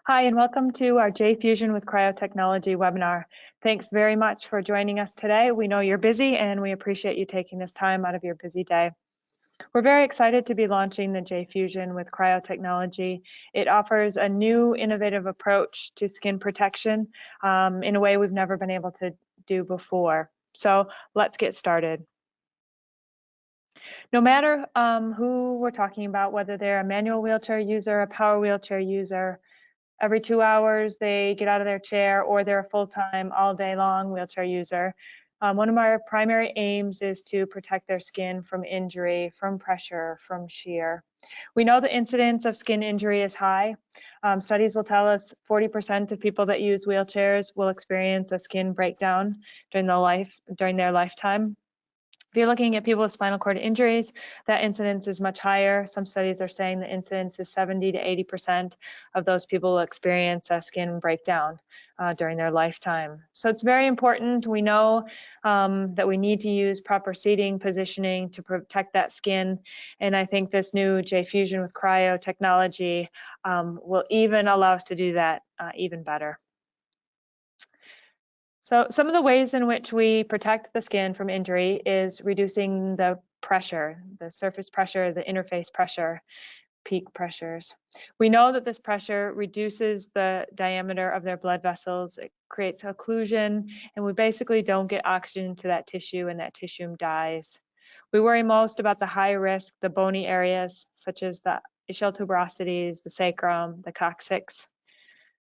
Hi, and welcome to our J-Fusion with Cryo Technology webinar. Thanks very much for joining us today. We know you're busy and we appreciate you taking this time out of your busy day. We're very excited to be launching the J-Fusion with Cryo Technology. It offers a new innovative approach to skin protection in a way we've never been able to do before. So let's get started. No matter who we're talking about, whether they're a manual wheelchair user, a power wheelchair user, every 2 hours they get out of their chair, or they're a full-time, all day long wheelchair user. One of our primary aims is to protect their skin from injury, from pressure, from shear. We know the incidence of skin injury is high. Studies will tell us 40% of people that use wheelchairs will experience a skin breakdown during their lifetime. If you're looking at people with spinal cord injuries, that incidence is much higher. Some studies are saying the incidence is 70 to 80% of those people will experience a skin breakdown during their lifetime. So it's very important. We know that we need to use proper seating, positioning to protect that skin. And I think this new J-Fusion with Cryo Technology will even allow us to do that even better. So some of the ways in which we protect the skin from injury is reducing the pressure, the surface pressure, the interface pressure, peak pressures. We know that this pressure reduces the diameter of their blood vessels, it creates occlusion, and we basically don't get oxygen to that tissue and that tissue dies. We worry most about the high risk, the bony areas, such as the ischial tuberosities, the sacrum, the coccyx.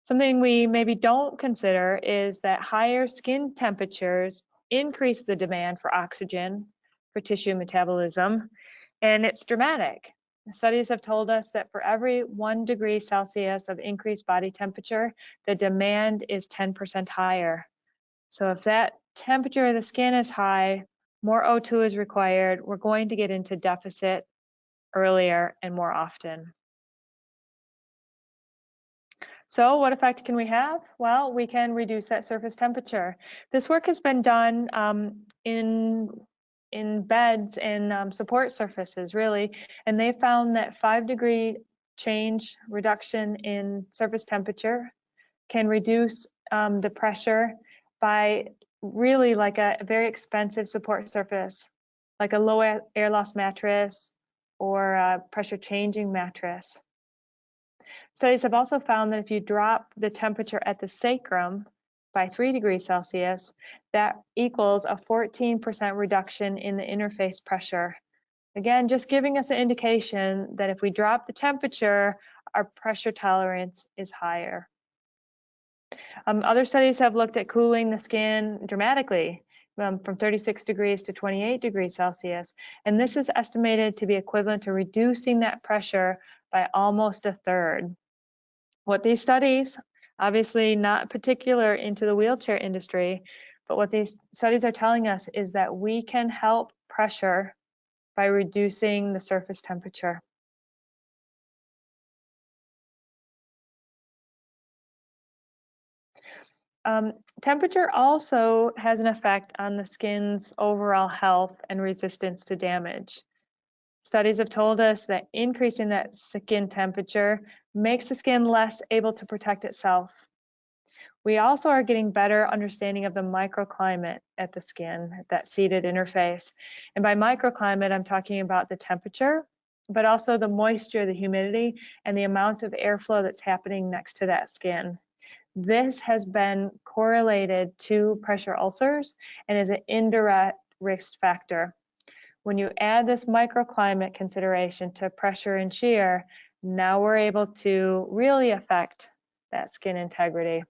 Something we maybe don't consider is that higher skin temperatures increase the demand for oxygen, for tissue metabolism, and it's dramatic. Studies have told us that for every 1 degree Celsius of increased body temperature, the demand is 10% higher. So if that temperature of the skin is high, more O2 is required. We're going to get into deficit earlier and more often. So what effect can we have? Well, we can reduce that surface temperature. This work has been done in beds and support surfaces, really, and they found that 5-degree change reduction in surface temperature can reduce the pressure by really like a very expensive support surface, like a low air loss mattress or a pressure changing mattress. Studies have also found that if you drop the temperature at the sacrum by 3 degrees Celsius, that equals a 14% reduction in the interface pressure. Again, just giving us an indication that if we drop the temperature, our pressure tolerance is higher. Other studies have looked at cooling the skin dramatically from 36 degrees to 28 degrees Celsius, and this is estimated to be equivalent to reducing that pressure by almost a third. What these studies, obviously not particular into the wheelchair industry, but what these studies are telling us is that we can help pressure by reducing the surface temperature. Temperature also has an effect on the skin's overall health and resistance to damage. Studies have told us that increasing that skin temperature makes the skin less able to protect itself. We also are getting better understanding of the microclimate at the skin, at that seated interface. And by microclimate, I'm talking about the temperature, but also the moisture, the humidity, and the amount of airflow that's happening next to that skin. This has been correlated to pressure ulcers and is an indirect risk factor. When you add this microclimate consideration to pressure and shear, now we're able to really affect that skin integrity.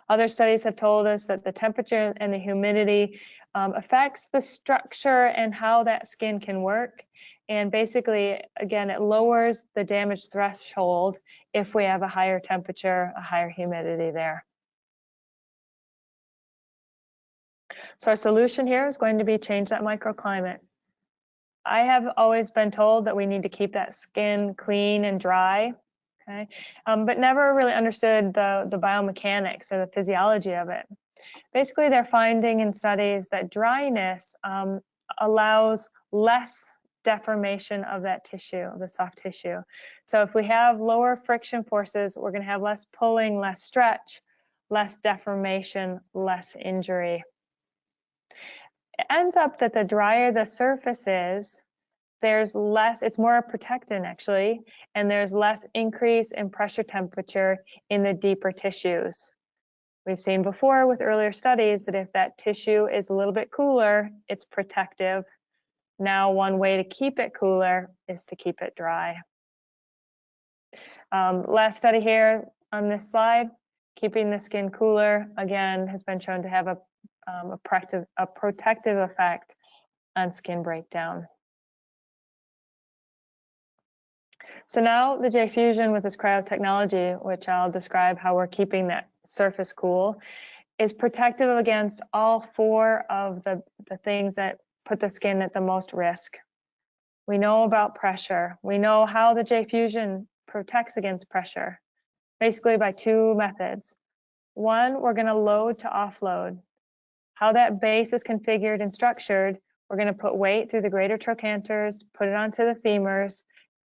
Other studies have told us that the temperature and the humidity affects the structure and how that skin can work. And basically, again, it lowers the damage threshold if we have a higher temperature, a higher humidity there. So our solution here is going to be change that microclimate. I have always been told that we need to keep that skin clean and dry, okay? But never really understood the biomechanics or the physiology of it. Basically, they're finding in studies that dryness allows less deformation of that tissue, of the soft tissue. So if we have lower friction forces, we're going to have less pulling, less stretch, less deformation, less injury. It ends up that the drier the surface is, there's less, it's more protectant actually, and there's less increase in pressure temperature in the deeper tissues. We've seen before with earlier studies that if that tissue is a little bit cooler, it's protective. Now, one way to keep it cooler is to keep it dry. Last study here on this slide, keeping the skin cooler, again, has been shown to have a protective effect on skin breakdown. So now the J-Fusion with this cryo technology, which I'll describe how we're keeping that surface cool, is protective against all four of the things that put the skin at the most risk. We know about pressure. We know how the J-Fusion protects against pressure, basically by two methods. One, we're going to load to offload. How that base is configured and structured, we're going to put weight through the greater trochanters, put it onto the femurs,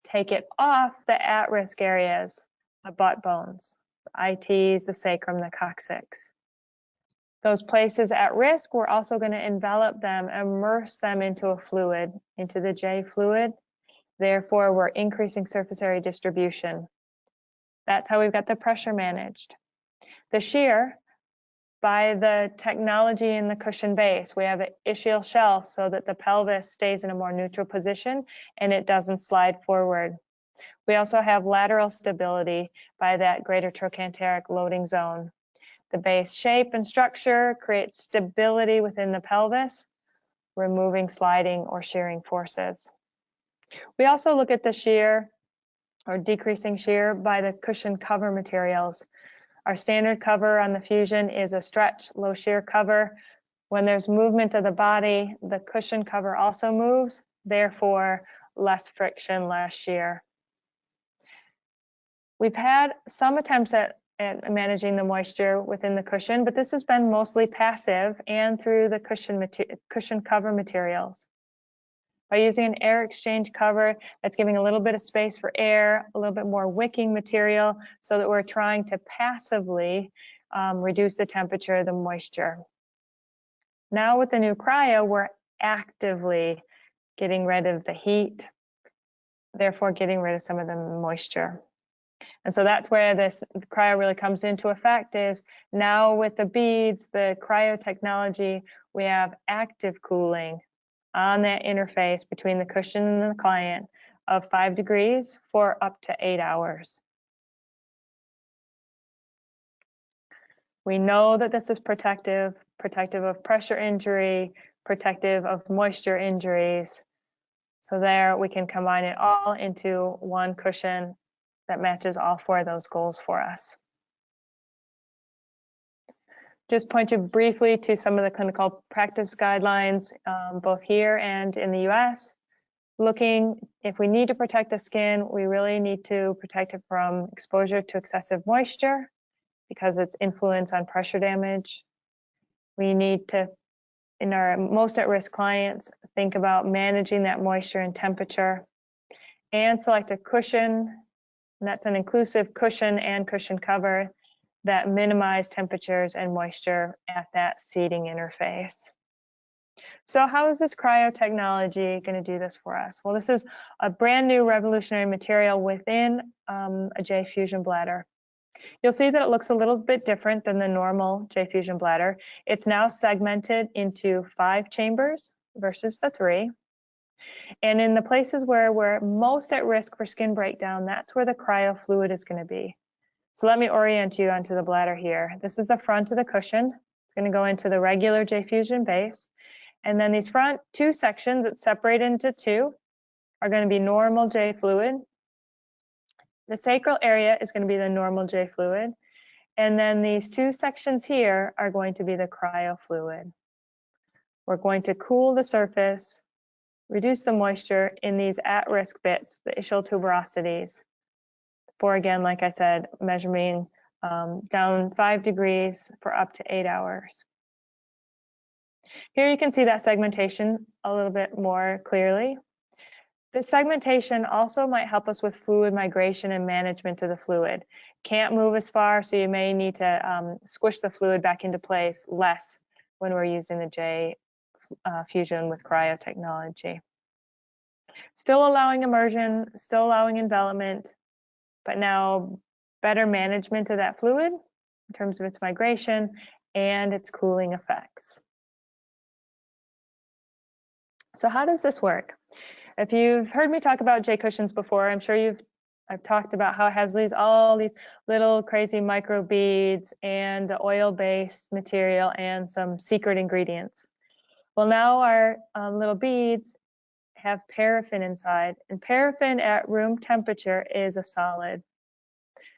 take it off the at-risk areas, the butt bones, the ITs, the sacrum, the coccyx. Those places at risk, we're also going to envelop them, immerse them into a fluid, into the J fluid. Therefore, we're increasing surface area distribution. That's how we've got the pressure managed. The shear, by the technology in the cushion base, we have an ischial shelf so that the pelvis stays in a more neutral position and it doesn't slide forward. We also have lateral stability by that greater trochanteric loading zone. The base shape and structure creates stability within the pelvis, removing sliding or shearing forces. We also look at the shear or decreasing shear by the cushion cover materials. Our standard cover on the Fusion is a stretch, low shear cover. When there's movement of the body, the cushion cover also moves, therefore less friction, less shear. We've had some attempts at managing the moisture within the cushion, but this has been mostly passive and through the cushion cover materials. By using an air exchange cover that's giving a little bit of space for air, a little bit more wicking material, so that we're trying to passively reduce the temperature of the moisture. Now with the new cryo, we're actively getting rid of the heat, therefore getting rid of some of the moisture. And so that's where this cryo really comes into effect, is now with the beads, the cryo technology, we have active cooling on that interface between the cushion and the client of 5 degrees for up to 8 hours. We know that this is protective of pressure injury, protective of moisture injuries. So there we can combine it all into one cushion that matches all four of those goals for us. Just point you briefly to some of the clinical practice guidelines, both here and in the US. Looking, if we need to protect the skin, we really need to protect it from exposure to excessive moisture because its influence on pressure damage. We need to, in our most at-risk clients, think about managing that moisture and temperature, and select a cushion, and that's an inclusive cushion and cushion cover that minimize temperatures and moisture at that seating interface. So how is this cryo technology going to do this for us? Well, this is a brand new revolutionary material within a J-Fusion bladder. You'll see that it looks a little bit different than the normal J-Fusion bladder. It's now segmented into 5 chambers versus the 3. And in the places where we're most at risk for skin breakdown, that's where the cryo fluid is going to be. So let me orient you onto the bladder here. This is the front of the cushion. It's going to go into the regular J-Fusion base. And then these front 2 sections that separate into 2 are going to be normal J fluid. The sacral area is going to be the normal J fluid. And then these 2 sections here are going to be the cryo fluid. We're going to cool the surface, reduce the moisture in these at-risk bits, the ischial tuberosities. For, again, like I said, measuring down 5 degrees for up to 8 hours. Here you can see that segmentation a little bit more clearly. This segmentation also might help us with fluid migration and management of the fluid. Can't move as far, so you may need to squish the fluid back into place less when we're using the J fusion with cryo technology. Still allowing immersion, still allowing envelopment, but now better management of that fluid in terms of its migration and its cooling effects. So how does this work? If you've heard me talk about J cushions before, I'm sure I've talked about how it has all these little crazy micro beads and oil-based material and some secret ingredients. Well, now our little beads have paraffin inside, and paraffin at room temperature is a solid.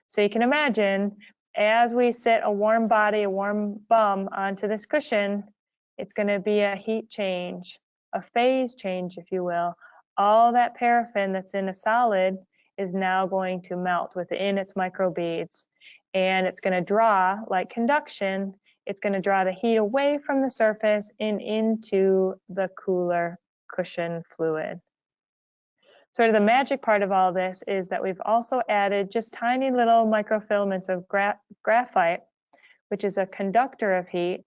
So you can imagine, as we sit a warm body, a warm bum onto this cushion, it's going to be a heat change, a phase change, if you will. All that paraffin that's in a solid is now going to melt within its microbeads, and it's going to draw, like conduction, it's going to draw the heat away from the surface and into the cooler cushion fluid. Sort of the magic part of all this is that we've also added just tiny little microfilaments of graphite, which is a conductor of heat,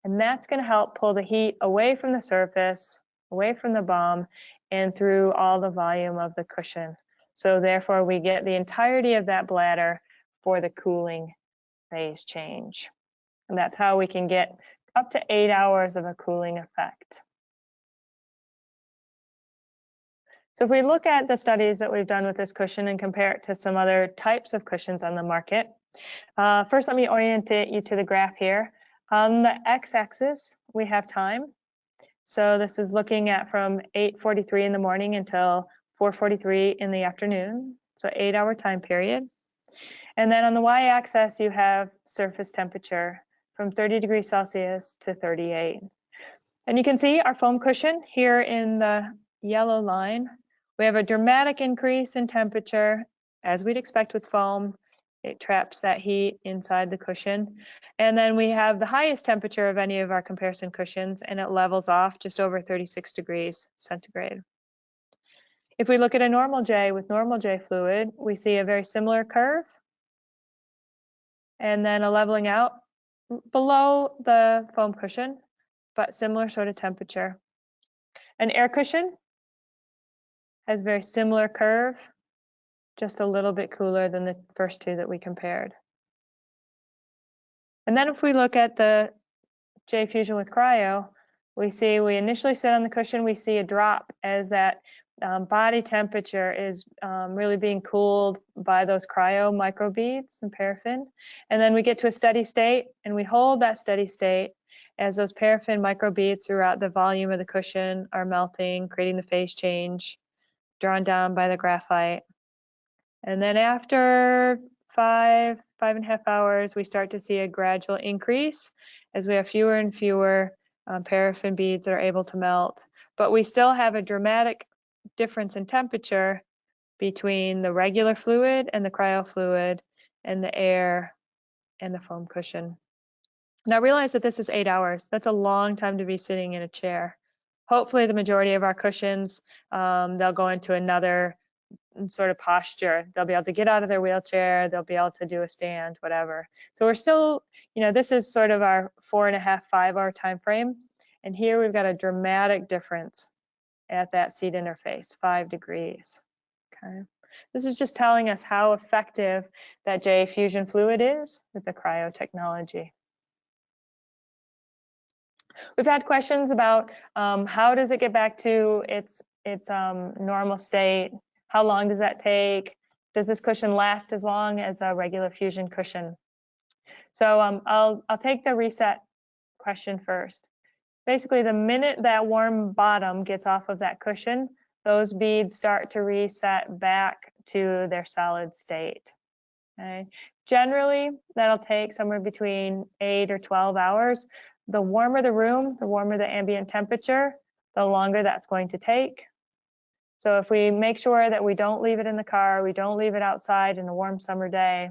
and that's going to help pull the heat away from the surface, away from the bum, and through all the volume of the cushion. So therefore, we get the entirety of that bladder for the cooling phase change. And that's how we can get up to 8 hours of a cooling effect. So if we look at the studies that we've done with this cushion and compare it to some other types of cushions on the market, first let me orient you to the graph here. On the x-axis, we have time. So this is looking at from 8:43 in the morning until 4:43 in the afternoon, so 8-hour time period. And then on the y-axis, you have surface temperature from 30 degrees Celsius to 38. And you can see our foam cushion here in the yellow line. We have a dramatic increase in temperature, as we'd expect with foam. It traps that heat inside the cushion. And then we have the highest temperature of any of our comparison cushions, and it levels off just over 36 degrees centigrade. If we look at a normal J with normal J fluid, we see a very similar curve, and then a leveling out below the foam cushion, but similar sort of temperature. An air cushion has a very similar curve, just a little bit cooler than the first two that we compared. And then if we look at the J fusion with cryo, we see we initially sit on the cushion, we see a drop as that body temperature is really being cooled by those cryo microbeads and paraffin. And then we get to a steady state, and we hold that steady state as those paraffin microbeads throughout the volume of the cushion are melting, creating the phase change, drawn down by the graphite. And then after 5.5 hours, we start to see a gradual increase as we have fewer and fewer paraffin beads that are able to melt. But we still have a dramatic difference in temperature between the regular fluid and the cryo fluid and the air and the foam cushion. Now realize that this is 8 hours. That's a long time to be sitting in a chair. Hopefully the majority of our cushions, they'll go into another sort of posture. They'll be able to get out of their wheelchair, they'll be able to do a stand, whatever. So we're still, this is sort of our 4.5, 5-hour time frame. And here we've got a dramatic difference at that seat interface, 5 degrees. Okay. This is just telling us how effective that J fusion fluid is with the cryo technology. We've had questions about how does it get back to its normal state? How long does that take? Does this cushion last as long as a regular fusion cushion? So I'll take the reset question first. Basically, the minute that warm bottom gets off of that cushion, those beads start to reset back to their solid state. Okay. Generally, that'll take somewhere between 8 or 12 hours. The warmer the room, the warmer the ambient temperature, the longer that's going to take. So if we make sure that we don't leave it in the car, we don't leave it outside in a warm summer day,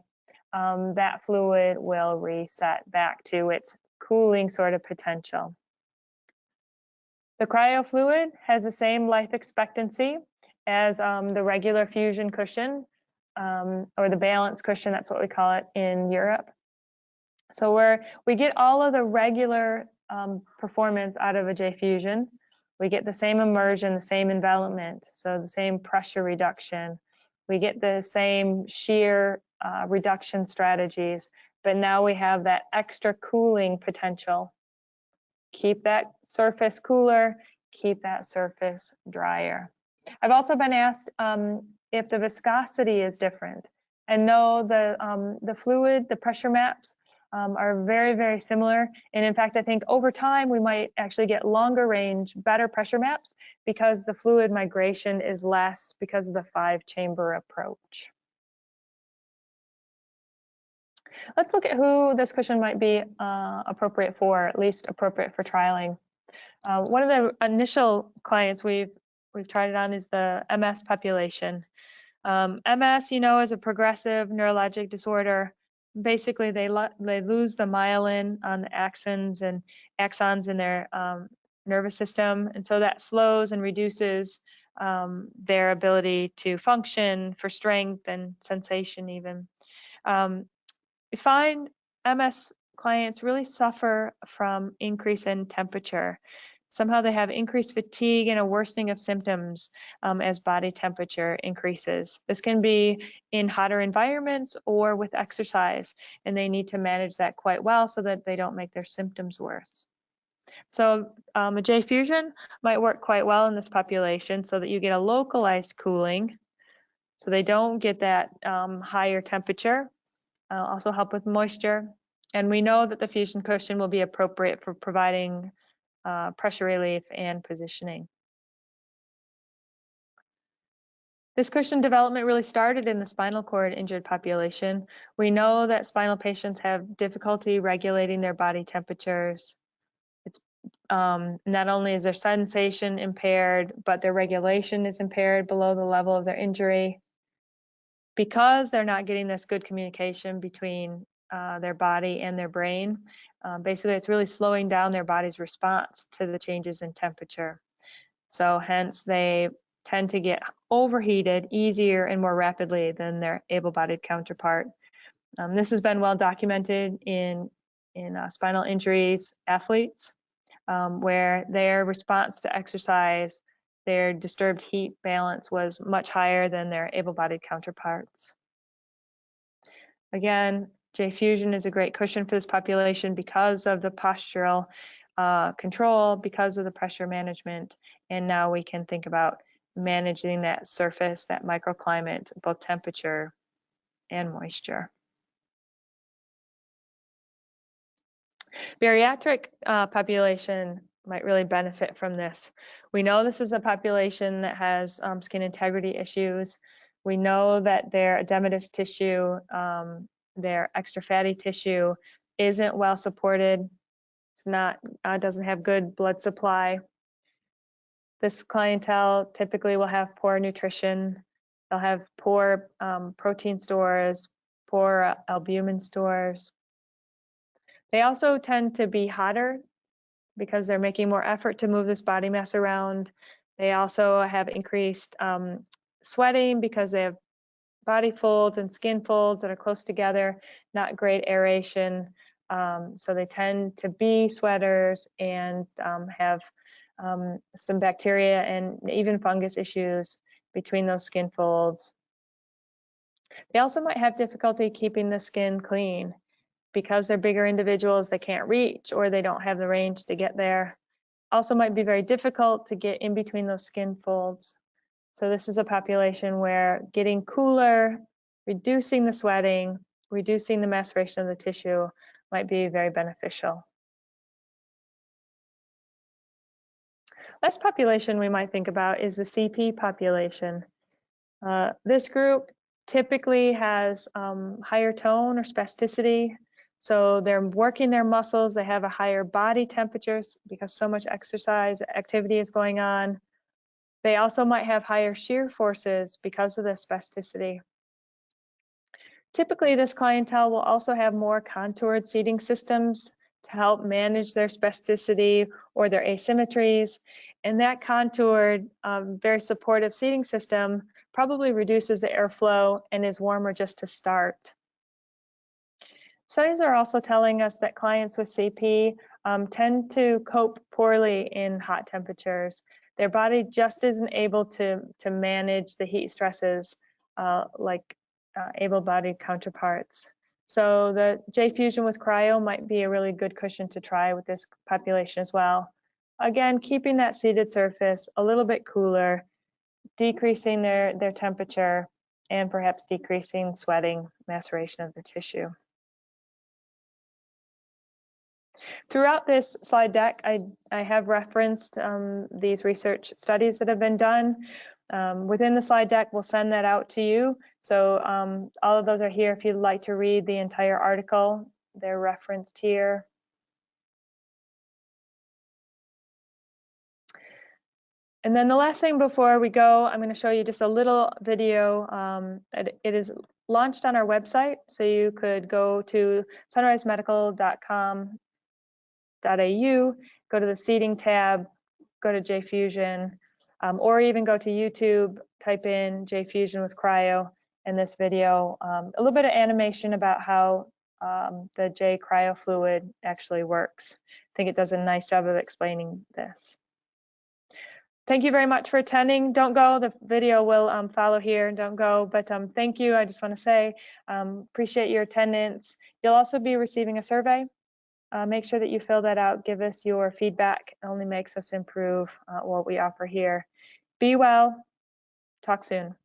that fluid will reset back to its cooling sort of potential. The cryo fluid has the same life expectancy as the regular fusion cushion, or the balance cushion, that's what we call it in Europe. So we get all of the regular performance out of a J-fusion. We get the same immersion, the same envelopment, so the same pressure reduction. We get the same shear reduction strategies, but now we have that extra cooling potential. Keep that surface cooler, keep that surface drier. I've also been asked if the viscosity is different. And no, the fluid, the pressure maps are very, very similar. And in fact, I think over time we might actually get longer range, better pressure maps because the fluid migration is less because of the 5-chamber approach. Let's look at who this cushion might be appropriate for, at least appropriate for trialing. One of the initial clients we've tried it on is the MS population. MS, you know, is a progressive neurologic disorder. Basically, they lose the myelin on the axons in their nervous system, and so that slows and reduces their ability to function for strength and sensation even. We find MS clients really suffer from increase in temperature. Somehow they have increased fatigue and a worsening of symptoms as body temperature increases. This can be in hotter environments or with exercise, and they need to manage that quite well so that they don't make their symptoms worse. So a J-fusion might work quite well in this population so that you get a localized cooling, so they don't get that higher temperature. Also help with moisture. And we know that the fusion cushion will be appropriate for providing pressure relief and positioning. This cushion development really started in the spinal cord injured population. We know that spinal patients have difficulty regulating their body temperatures. It's not only is their sensation impaired, but their regulation is impaired below the level of their injury. Because they're not getting this good communication between their body and their brain, basically it's really slowing down their body's response to the changes in temperature. So hence they tend to get overheated easier and more rapidly than their able-bodied counterpart. This has been well documented in spinal injuries athletes, where their response to exercise, their disturbed heat balance was much higher than their able-bodied counterparts. Again, J-fusion is a great cushion for this population because of the postural control, because of the pressure management, and now we can think about managing that surface, that microclimate, both temperature and moisture. Bariatric population might really benefit from this. We know this is a population that has skin integrity issues. We know that their edematous tissue, their extra fatty tissue isn't well supported. It's not, doesn't have good blood supply. This clientele typically will have poor nutrition. They'll have poor protein stores, poor albumin stores. They also tend to be hotter because they're making more effort to move this body mass around. They also have increased sweating because they have body folds and skin folds that are close together, not great aeration. So they tend to be sweaters and have some bacteria and even fungus issues between those skin folds. They also might have difficulty keeping the skin clean. Because they're bigger individuals, they can't reach or they don't have the range to get there. Also might be very difficult to get in between those skin folds. So this is a population where getting cooler, reducing the sweating, reducing the maceration of the tissue might be very beneficial. Last population we might think about is the CP population. This group typically has higher tone or spasticity. So they're working their muscles, they have a higher body temperature because so much exercise activity is going on. They also might have higher shear forces because of the spasticity. Typically, this clientele will also have more contoured seating systems to help manage their spasticity or their asymmetries. And that contoured, very supportive seating system probably reduces the airflow and is warmer just to start. Studies are also telling us that clients with CP tend to cope poorly in hot temperatures. Their body just isn't able to manage the heat stresses like able-bodied counterparts. So the J-fusion with cryo might be a really good cushion to try with this population as well. Again, keeping that seated surface a little bit cooler, decreasing their temperature, and perhaps decreasing sweating, maceration of the tissue. Throughout this slide deck, I have referenced these research studies that have been done. Within the slide deck, we'll send that out to you. So all of those are here if you'd like to read the entire article. They're referenced here. And then the last thing before we go, I'm going to show you just a little video. It is launched on our website, so you could go to sunrisemedical.com.au, go to the seating tab, go to J-fusion, or even go to YouTube, type in J-fusion with cryo, and this video, a little bit of animation about how the J cryo fluid actually works. I think it does a nice job of explaining this. Thank you very much for attending. Don't go, the video will follow here, don't go, but thank you. I just want to say, appreciate your attendance. You'll also be receiving a survey. Make sure that you fill that out, give us your feedback. It only makes us improve what we offer here. Be well, talk soon.